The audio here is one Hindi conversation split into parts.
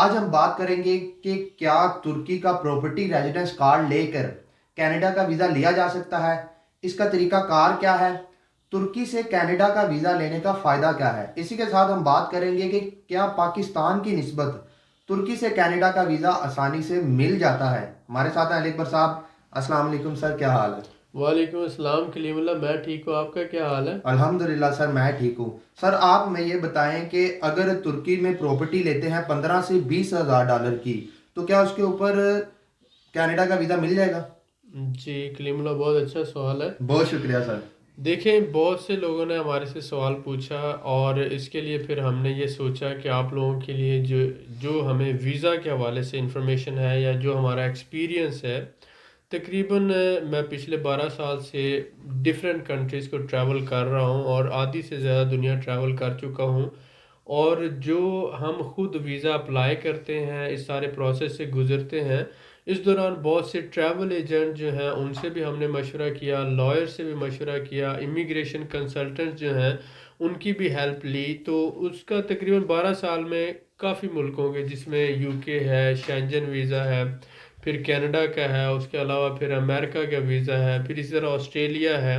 आज हम बात करेंगे कि क्या तुर्की का प्रॉपर्टी रेजिडेंस कार्ड लेकर कनाडा का वीज़ा लिया जा सकता है। इसका तरीका कार क्या है। तुर्की से कनाडा का वीज़ा लेने का फ़ायदा क्या है। इसी के साथ हम बात करेंगे कि क्या पाकिस्तान की निस्बत तुर्की से कनाडा का वीज़ा आसानी से मिल जाता है। हमारे साथ हैं अली अकबर साहब। अस्सलाम वालेकुम सर, क्या हाल है। वालेकुम अस्सलाम कलीमुल्लाह। मैं ठीक हूँ, आपका क्या हाल है? अल्हम्दुलिल्लाह सर, मैं ठीक हूँ। सर आप मैं ये बताएं कि अगर तुर्की में प्रॉपर्टी लेते हैं 15 से 20 हज़ार डॉलर की, तो क्या उसके ऊपर कनाडा का वीज़ा मिल जाएगा। जी कलीमुल्लाह, बहुत अच्छा सवाल है। बहुत शुक्रिया सर। देखें, बहुत से लोगों ने हमारे से सवाल पूछा और इसके लिए फिर हमने ये सोचा कि आप लोगों के लिए जो जो हमें वीज़ा के हवाले से इंफॉर्मेशन है या जो हमारा एक्सपीरियंस है। तकरीबन मैं पिछले 12 साल से डिफरेंट कंट्रीज़ को ट्रैवल कर रहा हूँ और आधी से ज़्यादा दुनिया ट्रैवल कर चुका हूँ। और जो हम खुद वीज़ा अप्लाई करते हैं, इस सारे प्रोसेस से गुज़रते हैं, इस दौरान बहुत से ट्रैवल एजेंट जो हैं उनसे भी हमने मशवरा किया, लॉयर से भी मशवरा किया, इमिग्रेशन कंसल्टेंट जो हैं उनकी भी हेल्प ली। तो उसका तकरीबन 12 साल में काफ़ी मुल्कों के, जिसमें यूके है, शेंजन वीज़ा है, फिर कनाडा का है, उसके अलावा फिर अमेरिका का वीज़ा है, फिर इसी तरह ऑस्ट्रेलिया है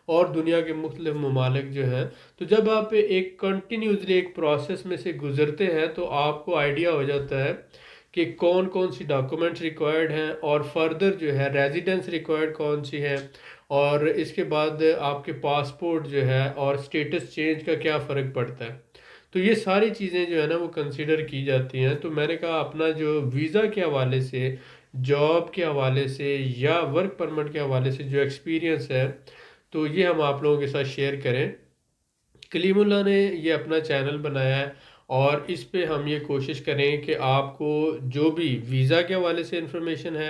और दुनिया के मुख्तलिफ ममालिक जो हैं। तो जब आप एक कंटिन्यूसली एक प्रोसेस में से गुजरते हैं तो आपको आइडिया हो जाता है कि कौन कौन सी डॉक्यूमेंट्स रिक्वायर्ड हैं और फर्दर जो है रेजिडेंस रिक्वायर्ड कौन सी है, और इसके बाद आपके पासपोर्ट जो है और स्टेटस चेंज का क्या फ़र्क पड़ता है। तो ये सारी चीज़ें जो है ना वो कंसिडर की जाती हैं। तो मैंने कहा अपना जो वीज़ा के हवाले से, जॉब के हवाले से या वर्क परमिट के हवाले से जो एक्सपीरियंस है, तो ये हम आप लोगों के साथ शेयर करें। कलीमुल्ला ने ये अपना चैनल बनाया है और इस पे हम ये कोशिश करें कि आपको जो भी वीज़ा के हवाले से इंफॉर्मेशन है,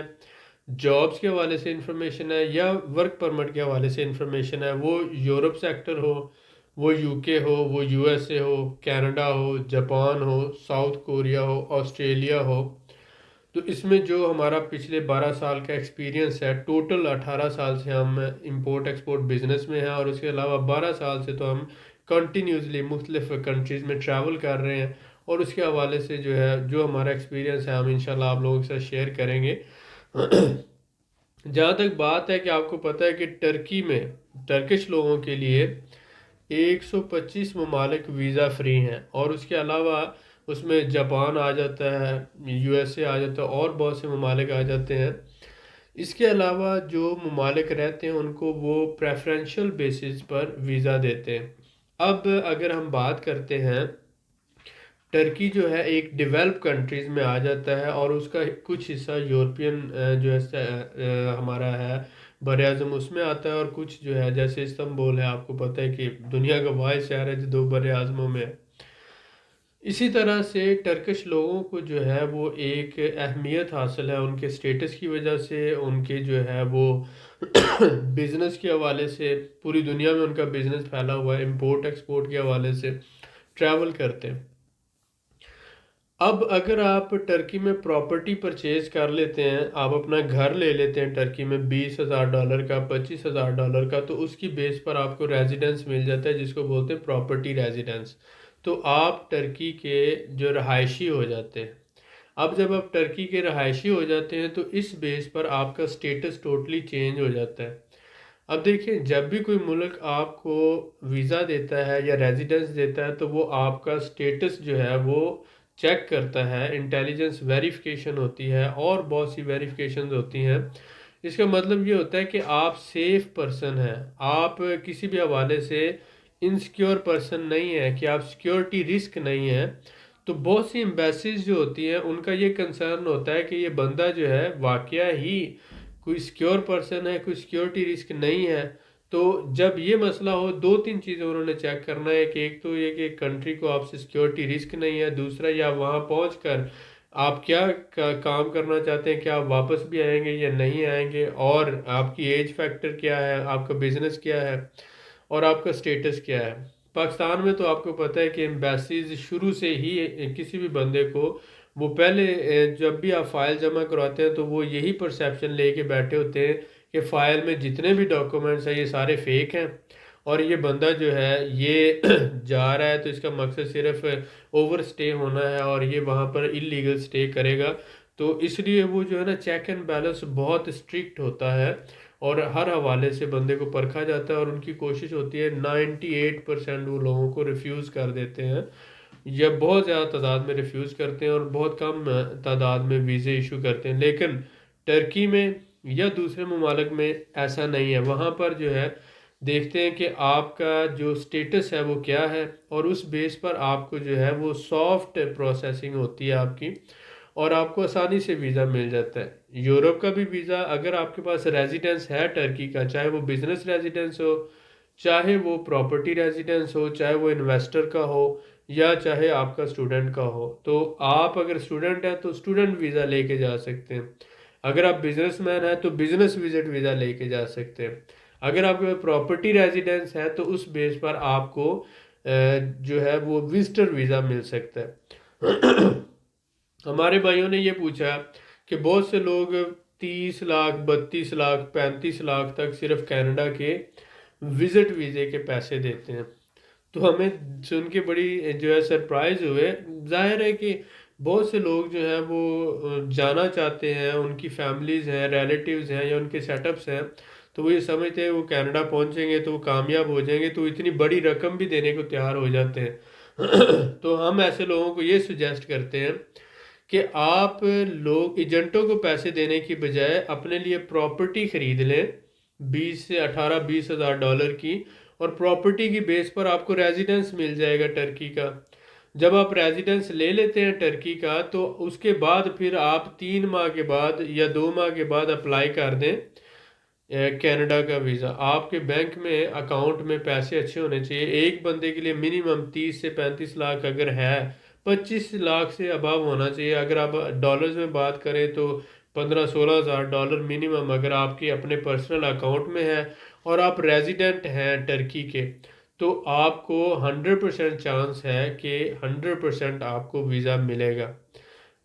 जॉब्स के हवाले से इंफॉर्मेशन है या वर्क परमिट के हवाले से इंफॉर्मेशन है, वो यूरोप सेक्टर हो, वो यूके हो, वो यूएसए हो, कनाडा हो, जापान हो, साउथ कोरिया हो, ऑस्ट्रेलिया हो। तो इसमें जो हमारा पिछले 12 साल का एक्सपीरियंस है, टोटल 18 साल से हम इंपोर्ट एक्सपोर्ट बिजनेस में हैं और उसके अलावा 12 साल से तो हम कंटिन्यूसली मुख्तलिफ कंट्रीज़ में ट्रैवल कर रहे हैं। और उसके हवाले से जो है, जो हमारा एक्सपीरियंस है, हम इंशाल्लाह आप लोगों के साथ शेयर करेंगे। जहाँ तक बात है कि आपको पता है कि टर्की में टर्किश लोगों के लिए 125 ममालिक वीज़ा फ्री हैं और उसके अलावा उसमें जापान आ जाता है, यूएसए आ जाता है और बहुत से ममालिक आ जाते हैं। इसके अलावा जो ममालिक रहते हैं उनको वो प्रेफरेंशियल बेसिस पर वीज़ा देते हैं। अब अगर हम बात करते हैं, टर्की जो है एक डेवलप कंट्रीज़ में आ जाता है और उसका कुछ हिस्सा यूरोपियन जो है हमारा है बर आज़म उसमें आता है, और कुछ जो है जैसे इस्तंबुल है, आपको पता है कि दुनिया का वाहिद शहर है जो दो बर आज़मों में है। इसी तरह से टर्किश लोगों को जो है वो एक अहमियत हासिल है उनके स्टेटस की वजह से, उनके जो है वो बिज़नेस के हवाले से, पूरी दुनिया में उनका बिज़नेस फैला हुआ है, इंपोर्ट एक्सपोर्ट के हवाले से ट्रैवल करते हैं। अब अगर आप टर्की में प्रॉपर्टी परचेज कर लेते हैं, आप अपना घर ले लेते हैं टर्की में 20,000 डॉलर का, 25,000 डॉलर का, तो उसकी बेस पर आपको रेजिडेंस मिल जाता है जिसको बोलते हैं प्रॉपर्टी रेजिडेंस। तो आप टर्की के जो रहायशी हो जाते हैं। अब जब आप टर्की के रहायशी हो जाते हैं तो इस बेस पर आपका स्टेटस टोटली चेंज हो जाता है। अब देखिए, जब भी कोई मुल्क आपको वीज़ा देता है या रेजिडेंस देता है तो वो आपका स्टेटस जो है वो चेक करता है, इंटेलिजेंस वेरिफिकेशन होती है और बहुत सी वेरिफिकेशंस होती हैं। इसका मतलब ये होता है कि आप सेफ पर्सन हैं, आप किसी भी हवाले से इनसिक्योर पर्सन नहीं है, कि आप सिक्योरिटी रिस्क नहीं है। तो बहुत सी एम्बेसीज जो होती हैं उनका ये कंसर्न होता है कि ये बंदा जो है वाकया ही कोई सिक्योर पर्सन है, कोई सिक्योरिटी रिस्क नहीं है। तो जब ये मसला हो, दो तीन चीज़ें उन्होंने चेक करना है कि एक तो ये कि कंट्री को आपसे सिक्योरिटी रिस्क नहीं है, दूसरा या वहाँ पहुँच कर आप क्या काम करना चाहते हैं, क्या आप वापस भी आएंगे या नहीं आएंगे, और आपकी एज फैक्टर क्या है, आपका बिजनेस क्या है और आपका स्टेटस क्या है। पाकिस्तान में तो आपको पता है कि एम्बेसीज शुरू से ही किसी भी बंदे को, वो पहले जब भी आप फाइल जमा करवाते हैं तो वो यही परसेप्शन लेके बैठे होते हैं कि फ़ाइल में जितने भी डॉक्यूमेंट्स हैं ये सारे फेक हैं और ये बंदा जो है ये जा रहा है तो इसका मकसद सिर्फ ओवर स्टे होना है और ये वहाँ पर इलीगल स्टे करेगा। तो इसलिए वो जो है ना चेक एंड बैलेंस बहुत स्ट्रिक्ट होता है और हर हवाले से बंदे को परखा जाता है और उनकी कोशिश होती है 98% वो लोगों को रिफ्यूज़ कर देते हैं या बहुत ज़्यादा तादाद में रिफ्यूज़ करते हैं और बहुत कम तादाद में वीज़े इशू करते हैं। लेकिन टर्की में या दूसरे ममालिक में ऐसा नहीं है। वहाँ पर जो है देखते हैं कि आपका जो स्टेटस है वो क्या है और उस बेस पर आपको जो है वो सॉफ्ट प्रोसेसिंग होती है आपकी और आपको आसानी से वीज़ा मिल जाता है। यूरोप का भी वीज़ा अगर आपके पास रेजिडेंस है टर्की का, चाहे वो बिजनेस रेजिडेंस हो, चाहे वो प्रॉपर्टी रेजिडेंस हो, चाहे वो इन्वेस्टर का हो या चाहे आपका स्टूडेंट का हो, तो आप अगर स्टूडेंट हैं तो स्टूडेंट वीज़ा लेके जा सकते हैं। अगर आप बिजनेसमैन हैं तो बिजनेस विजिट वीज़ा लेके जा सकते हैं। अगर आपके पास प्रॉपर्टी रेजिडेंस है तो उस बेस पर आपको जो है वो विजिटर वीज़ा मिल सकता है। हमारे भाइयों ने ये पूछा कि बहुत से लोग 30 लाख 32 लाख 35 लाख तक सिर्फ कनाडा के विजिट वीज़े के पैसे देते हैं। तो हमें सुन के बड़ी जो है सरप्राइज हुए। जाहिर है कि बहुत से लोग जो हैं वो जाना चाहते हैं, उनकी फैमिलीज़ हैं, रिलेटिव्स हैं या उनके सेटअप्स हैं, तो वो ये समझते हैं वो कनाडा पहुंचेंगे तो वो कामयाब हो जाएंगे तो इतनी बड़ी रकम भी देने को तैयार हो जाते हैं। तो हम ऐसे लोगों को ये सुजेस्ट करते हैं कि आप लोग एजेंटों को पैसे देने की बजाय अपने लिए प्रॉपर्टी खरीद लें 20 से 18 20 हज़ार डॉलर की और प्रॉपर्टी की बेस पर आपको रेजिडेंस मिल जाएगा टर्की का। जब आप रेजिडेंस ले लेते हैं टर्की का तो उसके बाद फिर आप 3 माह के बाद या 2 माह के बाद अप्लाई कर दें कनाडा का वीज़ा। आपके बैंक में अकाउंट में पैसे अच्छे होने चाहिए। एक बंदे के लिए मिनिमम 30 से 35 लाख अगर है, 25 लाख से अबव होना चाहिए। अगर आप डॉलर्स में बात करें तो 15 16 हज़ार डॉलर मिनिमम अगर आपके अपने पर्सनल अकाउंट में है और आप रेजिडेंट हैं टर्की के, तो आपको 100% चांस है कि 100% आपको वीज़ा मिलेगा।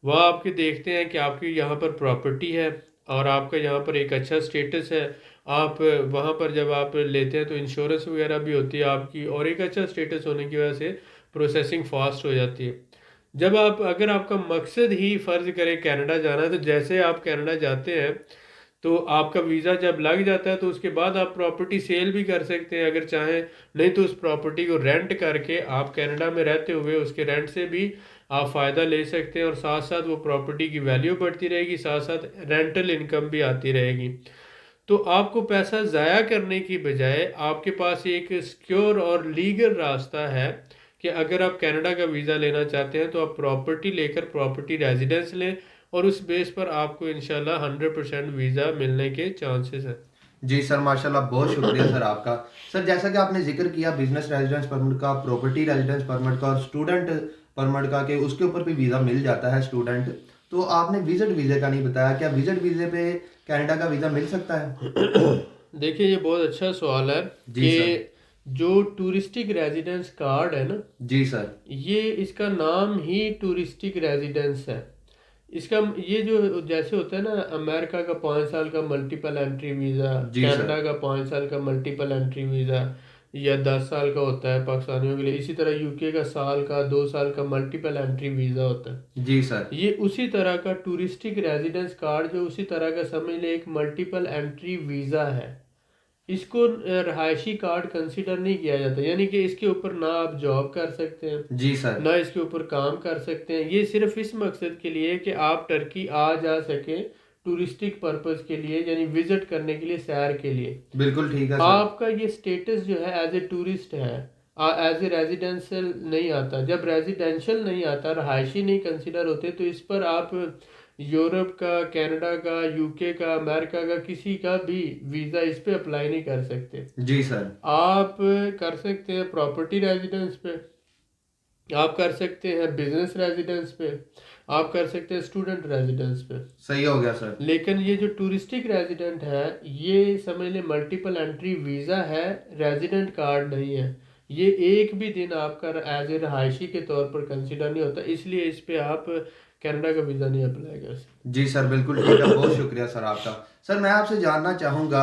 वह आपके देखते हैं कि आपकी यहाँ पर प्रॉपर्टी है और आपका यहाँ पर एक अच्छा स्टेटस है। आप वहाँ पर जब आप लेते हैं तो इंश्योरेंस वगैरह भी होती है आपकी और एक अच्छा स्टेटस होने की वजह से प्रोसेसिंग फास्ट हो जाती है। जब आप अगर आपका मकसद ही फ़र्ज़ करें कनाडा जाना है तो जैसे आप कनाडा जाते हैं तो आपका वीज़ा जब लग जाता है तो उसके बाद आप प्रॉपर्टी सेल भी कर सकते हैं अगर चाहें। नहीं तो उस प्रॉपर्टी को रेंट करके आप कनाडा में रहते हुए उसके रेंट से भी आप फ़ायदा ले सकते हैं और साथ साथ वो प्रॉपर्टी की वैल्यू बढ़ती रहेगी, साथ साथ रेंटल इनकम भी आती रहेगी। तो आपको पैसा ज़ाया करने की बजाय आपके पास एक सिक्योर और लीगल रास्ता है कि अगर आप कनाडा का वीज़ा लेना चाहते हैं तो आप प्रॉपर्टी लेकर प्रॉपर्टी रेजिडेंस लें और उस बेस पर आपको इंशाल्लाह 100% वीज़ा मिलने के चांसेस हैं। जी सर, माशाल्लाह बहुत शुक्रिया सर आपका। सर जैसा कि आपने ज़िक्र किया बिज़नेस रेज़िडेंस परमिट का, प्रॉपर्टी रेज़िडेंस परमिट का और स्टूडेंट परमिट का कि उसके ऊपर भी वीज़ा मिल जाता है स्टूडेंट। तो आपने विज़िट वीज़े का नहीं बताया, क्या विज़िट वीज़े पे कनाडा का वीज़ा मिल सकता है? देखिए ये बहुत अच्छा सवाल है जी सर। कि जो टूरिस्टिक रेजिडेंस कार्ड है ना, जी सर। ये इसका नाम ही टूरिस्टिक रेजिडेंस है। इसका ये जो जैसे होता है ना अमेरिका का 5 साल का मल्टीपल एंट्री वीज़ा, जी सर। कनाडा का 5 साल का मल्टीपल एंट्री वीज़ा या 10 साल का होता है पाकिस्तानियों के लिए, इसी तरह यूके का साल का 2 साल का मल्टीपल एंट्री वीज़ा होता है। जी सर। ये उसी तरह का टूरिस्टिक रेजिडेंस कार्ड जो उसी तरह का समझ ले एक मल्टीपल एंट्री वीज़ा है। इसको रहायशी कार्ड कंसिडर नहीं किया जाता, यानी कि इसके ऊपर ना आप जॉब कर सकते हैं जी सर। ना इसके ऊपर काम कर सकते हैं। ये सिर्फ इस मकसद के लिए कि आप टर्की आ जा सके टूरिस्टिक पर्पस के लिए, यानी विजिट करने के लिए, सैर के लिए। बिल्कुल ठीक है सर। आपका ये स्टेटस जो है एज ए टूरिस्ट है, एज ए रेजिडेंशियल नहीं आता। जब रेजिडेंशियल नहीं आता, रहायशी नहीं कंसिडर होते, तो इस पर आप यूरोप का, कनाडा का, यूके का, अमेरिका का किसी का भी वीज़ा इस पे अप्लाई नहीं कर सकते। जी सर। आप कर सकते हैं प्रॉपर्टी रेजिडेंस पे, आप कर सकते हैं बिजनेस रेजिडेंस पे, आप कर सकते हैं स्टूडेंट रेजिडेंस पे। सही हो गया सर। लेकिन ये जो टूरिस्टिक रेजिडेंट है, ये समझ लें मल्टीपल एंट्री वीज़ा है, रेजिडेंट कार्ड नहीं है। ये एक भी दिन आपका एज ए रहायशी के तौर पर कंसिडर नहीं होता, इसलिए इस पे आप कनाडा का वीज़ा नहीं अप्लाई कर सकते। जी सर, बिल्कुल ठीक है, बहुत शुक्रिया सर आपका। सर मैं आपसे जानना चाहूँगा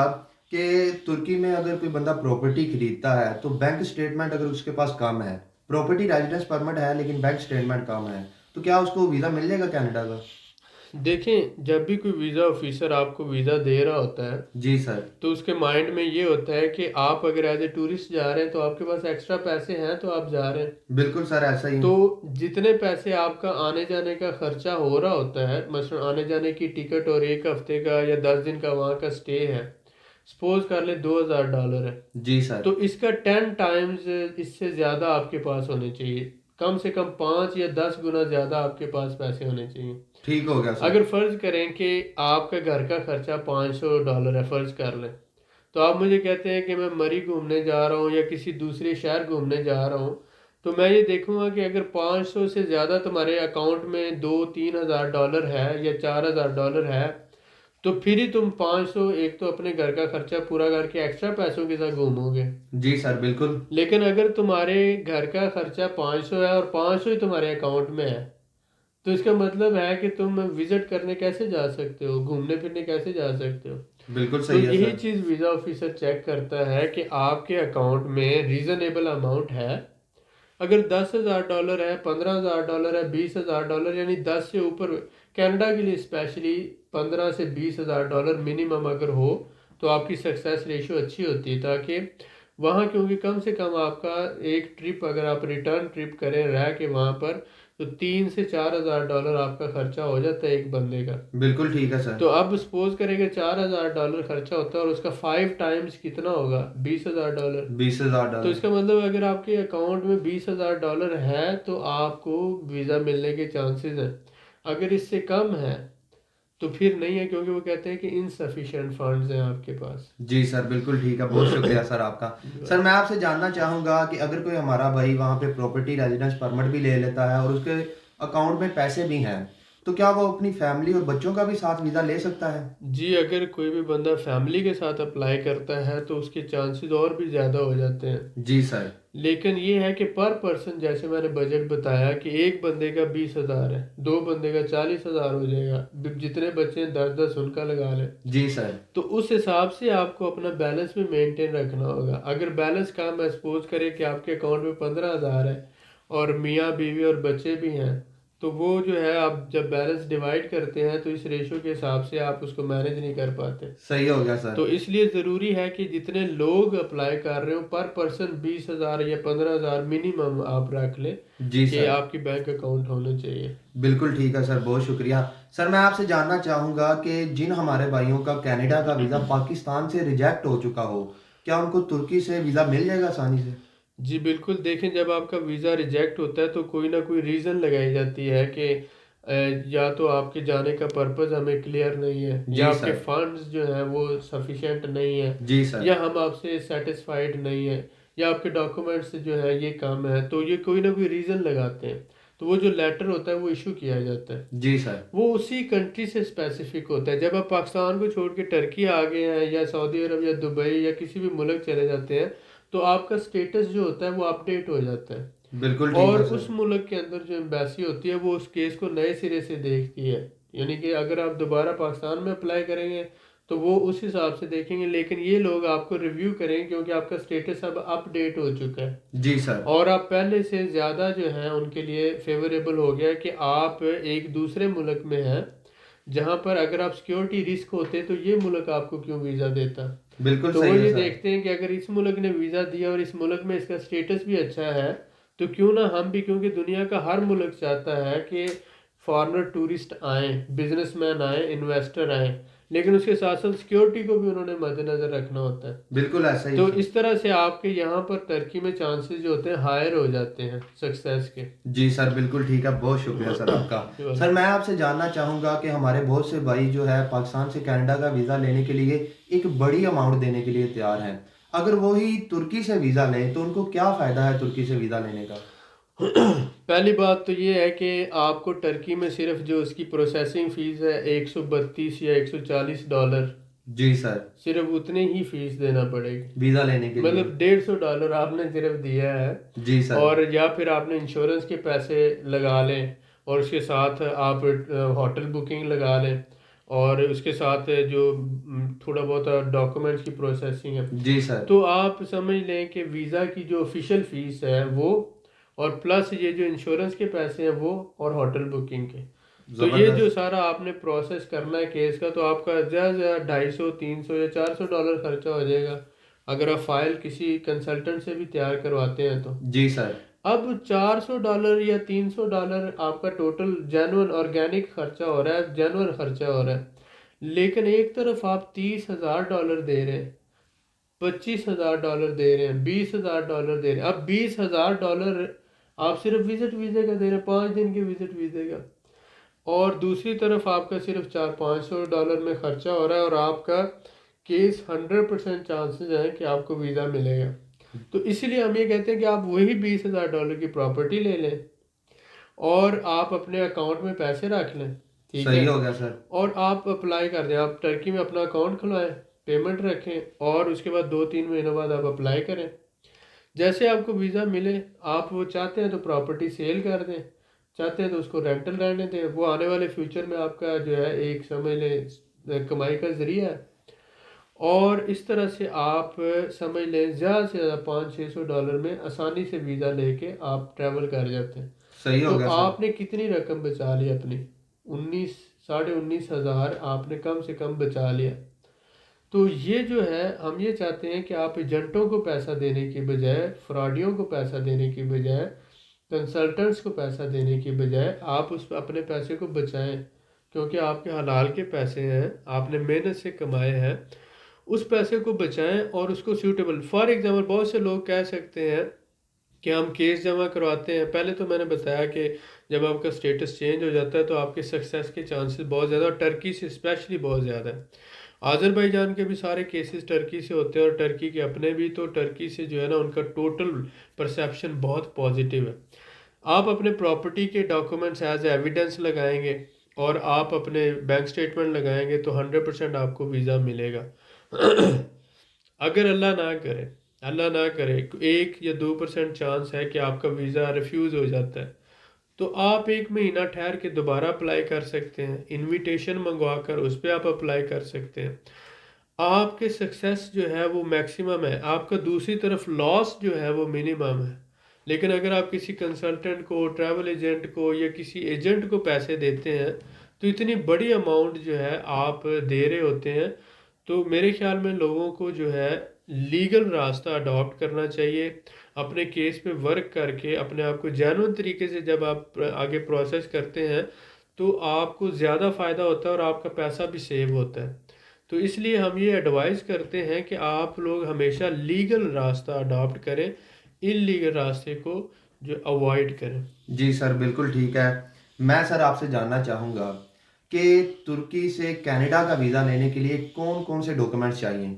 कि तुर्की में अगर कोई बंदा प्रॉपर्टी खरीदता है तो बैंक स्टेटमेंट अगर उसके पास कम है, प्रॉपर्टी रेजिडेंस परमिट है लेकिन बैंक स्टेटमेंट कम है, तो क्या उसको वीज़ा मिल जाएगा कनाडा का? देखें, जब भी कोई वीज़ा ऑफिसर आपको वीज़ा दे रहा होता है जी सर। तो उसके माइंड में ये होता है कि आप अगर एज ए टूरिस्ट जा रहे हैं तो आपके पास एक्स्ट्रा पैसे हैं तो आप जा रहे हैं। बिल्कुल सर, ऐसा ही तो है। जितने पैसे आपका आने जाने का खर्चा हो रहा होता है, मसलन आने जाने की टिकट और एक हफ्ते का या 10 दिन का वहाँ का स्टे है, सपोज कर ले $2000 है, जी सर। तो इसका 10 टाइम्स इससे ज़्यादा आपके पास होने चाहिए। कम से कम 5 या 10 गुना ज़्यादा आपके पास पैसे होने चाहिए। ठीक हो गया सर। अगर फ़र्ज़ करें कि आपका घर का खर्चा $500 है, फ़र्ज़ कर लें, तो आप मुझे कहते हैं कि मैं मरी घूमने जा रहा हूँ या किसी दूसरे शहर घूमने जा रहा हूँ, तो मैं ये देखूंगा कि अगर 500 से ज़्यादा तुम्हारे अकाउंट में 2-3 हज़ार डॉलर है या 4 हज़ार डॉलर है, तो फिर ही तुम 500 एक तो अपने घर का खर्चा पूरा करके एक्स्ट्रा पैसों के साथ घूमोगे। जी सर बिल्कुल। लेकिन अगर तुम्हारे घर का खर्चा 500 है और 500 ही तुम्हारे अकाउंट में है, तो इसका मतलब है कि तुम विजिट करने कैसे जा सकते हो, घूमने फिरने कैसे जा सकते हो। बिल्कुल तो सही है यही सर। चीज़ वीज़ा ऑफिसर चेक करता है कि आपके अकाउंट में रीज़नेबल अमाउंट है। अगर $10,000 है, $15,000 है, $20,000, यानी 10 से ऊपर, कनाडा के लिए स्पेशली 15 से 20 हज़ार डॉलर मिनिमम अगर हो तो आपकी सक्सेस रेशो अच्छी होती है, ताकि वहाँ, क्योंकि कम से कम आपका एक ट्रिप अगर आप रिटर्न ट्रिप करें रह के वहाँ पर, तो 3 से 4 हज़ार डॉलर आपका खर्चा हो जाता है एक बंदे का। बिल्कुल ठीक है सर। तो अब सपोज करेंगे $4,000 खर्चा होता है और उसका 5 टाइम्स कितना होगा, $20,000। 20,000 तो डॉलर इसका मतलब अगर आपके अकाउंट में $20,000 है तो आपको वीज़ा मिलने के चांसेस हैं। अगर इससे कम है तो फिर नहीं है, क्योंकि वो कहते हैं कि इनसफिशिएंट फंड्स हैं आपके पास। जी सर बिल्कुल ठीक है, बहुत शुक्रिया सर आपका। सर मैं आपसे जानना चाहूँगा कि अगर कोई हमारा भाई वहाँ पे प्रॉपर्टी रेजिडेंस परमिट भी ले लेता है और उसके अकाउंट में पैसे भी हैं, तो क्या वो अपनी फैमिली और बच्चों का भी साथ वीज़ा ले सकता है? जी, अगर कोई भी बंदा फैमिली के साथ अप्लाई करता है तो उसके चांसेस और भी ज़्यादा हो जाते हैं। जी सर। लेकिन ये है कि पर पर्सन, जैसे मैंने बजट बताया कि एक बंदे का 20,000 है, दो बंदे का 40,000 हो जाएगा, जितने बच्चे हैं 10-10 उनका लगा लें। जी सर। तो उस हिसाब से आपको अपना बैलेंस भी मेंटेन रखना होगा। अगर बैलेंस कम है, सपोज करें कि आपके अकाउंट में 15,000 है और मियाँ बीवी और बच्चे भी हैं, तो वो जो है आप जब बैलेंस डिवाइड करते हैं तो इस रेशो के हिसाब से आप उसको मैनेज नहीं कर पाते। सही हो गया सर। तो इसलिए ज़रूरी है कि जितने लोग अप्लाई कर रहे हो पर पर्सन 20,000 या 15,000 मिनिमम आप रख लें जी कि सर। आपकी बैंक अकाउंट होने चाहिए। बिल्कुल ठीक है सर, बहुत शुक्रिया। सर मैं आपसे जानना चाहूँगा कि जिन हमारे भाइयों का कनाडा का वीज़ा पाकिस्तान से रिजेक्ट हो चुका हो, क्या उनको तुर्की से वीज़ा मिल जाएगा आसानी से? जी बिल्कुल, देखें, जब आपका वीज़ा रिजेक्ट होता है तो कोई ना कोई रीज़न लगाई जाती है कि या तो आपके जाने का पर्पस हमें क्लियर नहीं है, या जी आपके सर। फंड्स जो हैं वो सफिशिएंट नहीं है, जी सर। या हम आपसे सेटिस्फाइड नहीं है, या आपके डॉक्यूमेंट्स जो है ये कम है, तो ये कोई ना कोई रीज़न लगाते हैं। तो वो जो लेटर होता है वो इशू किया जाता है, जी सर। वो उसी कंट्री से स्पेसिफिक होता है। जब आप पाकिस्तान को छोड़ के टर्की आ गए हैं या सऊदी अरब या दुबई या किसी भी मुल्क चले जाते हैं, तो आपका स्टेटस जो होता है वो अपडेट हो जाता है, बिल्कुल ठीक और है उस सर। मुल्क के अंदर जो एम्बेसी होती है वो उस केस को नए सिरे से देखती है। यानी कि अगर आप दोबारा पाकिस्तान में अप्लाई करेंगे तो वो उस हिसाब से देखेंगे, लेकिन ये लोग आपको रिव्यू करेंगे क्योंकि आपका स्टेटस अब अपडेट हो चुका है जी सर। और आप पहले से ज़्यादा जो है उनके लिए फेवरेबल हो गया है कि आप एक दूसरे मुल्क में हैं, जहाँ पर अगर आप सिक्योरिटी रिस्क होते तो ये मुल्क आपको क्यों वीज़ा देता। बिल्कुल तो वो सही है ये सर। देखते हैं कि अगर इस मुल्क ने वीज़ा दिया और इस मुल्क में इसका स्टेटस भी अच्छा है, तो क्यों ना हम भी, क्योंकि दुनिया का हर मुल्क चाहता है कि फॉरेनर टूरिस्ट आए, बिजनेसमैन आए, इन्वेस्टर आए, लेकिन उसके साथ साथ सिक्योरिटी को भी उन्होंने मद्देनज़र रखना होता है। बिल्कुल ऐसा ही तो सर। इस तरह से आपके यहाँ पर टर्की में चांसेस जो होते हैं हायर हो जाते हैं सक्सेस के। जी सर बिल्कुल ठीक है, बहुत शुक्रिया सर आपका। सर मैं आपसे जानना चाहूँगा कि हमारे बहुत से भाई जो है पाकिस्तान से कनाडा का वीज़ा लेने के लिए एक बड़ी अमाउंट देने के लिए तैयार हैं। अगर वो ही तुर्की से वीज़ा लें तो उनको क्या फ़ायदा है तुर्की से वीज़ा लेने का? पहली बात तो ये है कि आपको टर्की में सिर्फ जो उसकी प्रोसेसिंग फ़ीस है 132 या $140, जी सर। सिर्फ उतने ही फीस देना पड़ेगी। वीज़ा लेने के लिए। मतलब $150 आपने सिर्फ दिया है, जी सर। और या फिर आपने इंश्योरेंस के पैसे लगा लें और उसके साथ आप होटल बुकिंग लगा लें, और उसके साथ जो थोड़ा बहुत डॉक्यूमेंट्स की प्रोसेसिंग है। जी सर। तो आप समझ लें कि वीज़ा की जो ऑफिशियल फ़ीस है वो, और प्लस ये जो इंश्योरेंस के पैसे हैं वो, और होटल बुकिंग के। तो ये जो ज़बरदस्त। सारा आपने प्रोसेस करना है केस का, तो आपका ज़्यादा से ज़्यादा 250, 300 या $400 खर्चा हो जाएगा अगर आप फाइल किसी कंसल्टेंट से भी तैयार करवाते हैं तो। जी सर। अब $400 या $300 आपका टोटल जेन्युइन ऑर्गेनिक खर्चा हो रहा है, जेन्युइन खर्चा हो रहा है। लेकिन एक तरफ आप $30,000 दे रहे हैं, $25,000 दे रहे हैं, $20,000 दे रहे हैं। अब $20,000 आप सिर्फ विजिट वीज़े का दे रहे हैं, 5 दिन के विजिट वीज़े का। और दूसरी तरफ आपका सिर्फ 400-500 डॉलर में खर्चा हो रहा है, और आपका केस 100% चांसेस हैं कि आपको वीज़ा मिलेगा। तो इसीलिए हम ये कहते हैं कि आप वही $20,000 की प्रॉपर्टी ले लें और आप अपने अकाउंट में पैसे रख लें, ठीक सही है। हो गया सर। और आप अप्लाई कर दें, आप टर्की में अपना अकाउंट खुलवाएं, पेमेंट रखें, और उसके बाद 2-3 महीनों बाद आप अप्लाई करें। जैसे आपको वीज़ा मिले, आप वो चाहते हैं तो प्रॉपर्टी सेल कर दें, चाहते हैं तो उसको रेंटल रहने दें। वो आने वाले फ्यूचर में आपका जो है एक समझ लें कमाई का ज़रिया है। और इस तरह से आप समझ लें ज़्यादा से ज़्यादा $500-600 में आसानी से वीज़ा लेके आप ट्रैवल कर जाते हैं। सही तो हो गया सर। आपने कितनी रकम बचा ली अपनी? 19 साढ़े 19 हज़ार आपने कम से कम बचा लिया। तो ये जो है, हम ये चाहते हैं कि आप एजेंटों को पैसा देने की बजाय, फ्रॉडियों को पैसा देने की बजाय, कंसल्टेंट्स को पैसा देने की बजाय, आप उस अपने पैसे को बचाएं, क्योंकि आपके हलाल के पैसे हैं, आपने मेहनत से कमाए हैं। उस पैसे को बचाएं और उसको सूटेबल, फॉर एग्जांपल बहुत से लोग कह सकते हैं कि हम केस जमा करवाते हैं। पहले तो मैंने बताया कि जब आपका स्टेटस चेंज हो जाता है तो आपके सक्सेस के चांसेस बहुत ज़्यादा, और टर्की से स्पेशली बहुत ज़्यादा है। आज़रबाईजान के भी सारे केसेस टर्की से होते हैं, और टर्की के अपने भी। तो टर्की से जो है ना, उनका टोटल परसेप्शन बहुत पॉजिटिव है। आप अपने प्रॉपर्टी के डॉक्यूमेंट्स एज एविडेंस लगाएंगे और आप अपने बैंक स्टेटमेंट लगाएंगे तो 100% आपको वीज़ा मिलेगा। अगर अल्लाह ना करे 1 या 2% चांस है कि आपका वीज़ा रिफ्यूज़ हो जाता है, तो आप 1 महीना ठहर के दोबारा अप्लाई कर सकते हैं, इनविटेशन मंगवा कर उस पर आप अप्लाई कर सकते हैं। आपके सक्सेस जो है वो मैक्सिमम है, आपका दूसरी तरफ लॉस जो है वो मिनिमम है। लेकिन अगर आप किसी कंसल्टेंट को, ट्रैवल एजेंट को, या किसी एजेंट को पैसे देते हैं, तो इतनी बड़ी अमाउंट जो है आप दे रहे होते हैं। तो मेरे ख्याल में लोगों को जो है लीगल रास्ता अडॉप्ट करना चाहिए। अपने केस पे वर्क करके अपने आप को जेन्युइन तरीके से जब आप आगे प्रोसेस करते हैं तो आपको ज़्यादा फ़ायदा होता है और आपका पैसा भी सेव होता है। तो इसलिए हम ये एडवाइस करते हैं कि आप लोग हमेशा लीगल रास्ता अडॉप्ट करें, इलीगल रास्ते को जो अवॉइड करें। जी सर, बिल्कुल ठीक है। मैं सर आपसे जानना चाहूँगा कि तुर्की से कनाडा का वीज़ा लेने के लिए कौन कौन से डॉक्यूमेंट्स चाहिए।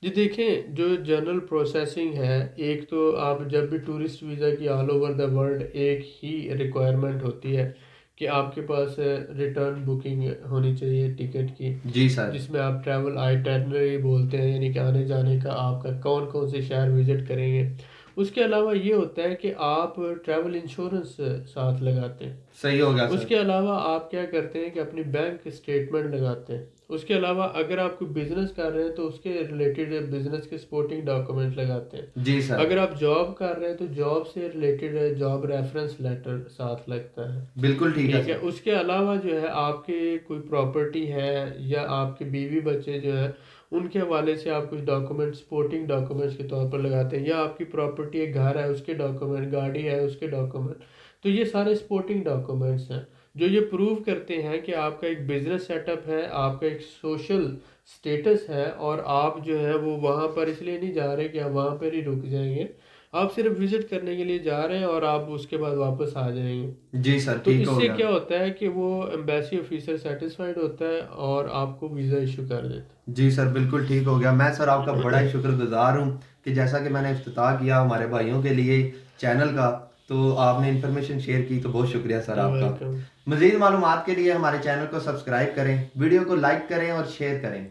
जी देखें, जो जनरल प्रोसेसिंग है, एक तो आप जब भी टूरिस्ट वीज़ा की ऑल ओवर द वर्ल्ड एक ही रिक्वायरमेंट होती है कि आपके पास रिटर्न बुकिंग होनी चाहिए टिकट की, जी सर। जिसमें आप ट्रैवल आइटनरी बोलते हैं, यानी कि आने जाने का आपका कौन कौन से शहर विजिट करेंगे। उसके अलावा ये होता है कि आप ट्रैवल इंश्योरेंस साथ लगाते हैं। सही हो गया उसके सर। अलावा आप क्या करते हैं कि अपनी बैंक स्टेटमेंट लगाते हैं। उसके अलावा अगर आप कोई बिजनेस कर रहे हैं तो उसके रिलेटेड बिजनेस के सपोर्टिंग डॉक्यूमेंट लगाते हैं। जी सर। अगर आप जॉब कर रहे हैं तो जॉब से रिलेटेड जॉब रेफरेंस लेटर साथ लगता है, बिल्कुल ठीक है ठीक है। सर। उसके अलावा जो है आपके कोई प्रॉपर्टी है या आपके बीवी बच्चे जो है, उनके हवाले से आप कुछ डॉक्यूमेंट सपोर्टिंग डॉक्यूमेंट्स के तौर पर लगाते हैं, या आपकी प्रॉपर्टी एक घर है उसके डॉक्यूमेंट, गाड़ी है उसके डॉक्यूमेंट। तो ये सारे सपोर्टिंग डॉक्यूमेंट्स हैं जो ये प्रूव करते हैं कि आपका एक बिजनेस सेटअप है, आपका एक सोशल स्टेटस है, और आप जो है वो वहाँ पर इसलिए नहीं जा रहे कि आप वहाँ पर ही रुक जाएंगे। आप सिर्फ विजिट करने के लिए जा रहे हैं और आप उसके बाद वापस आ जाएंगे। जी सर, तो ठीक हो इससे गया। क्या होता है कि वो एम्बेसी ऑफिसर सेटिस्फाइड होता है और आपको वीज़ा इशू कर देता जी सर, बिल्कुल ठीक हो गया। मैं सर आपका बड़ा ही शुक्रगुजार हूँ कि जैसा कि मैंने इफ्तिताह किया हमारे भाइयों के लिए चैनल का, तो आपने इन्फॉर्मेशन शेयर की, तो बहुत शुक्रिया सर है। आपका। वेलकम। मज़ीद मालूमात के लिए हमारे चैनल को सब्सक्राइब करें, वीडियो को लाइक करें और शेयर करें।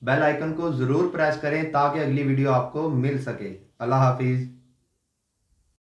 बेल आइकन को ज़रूर प्रेस करें ताकि अगली वीडियो आपको मिल सके। अल्लाह हाफिज़।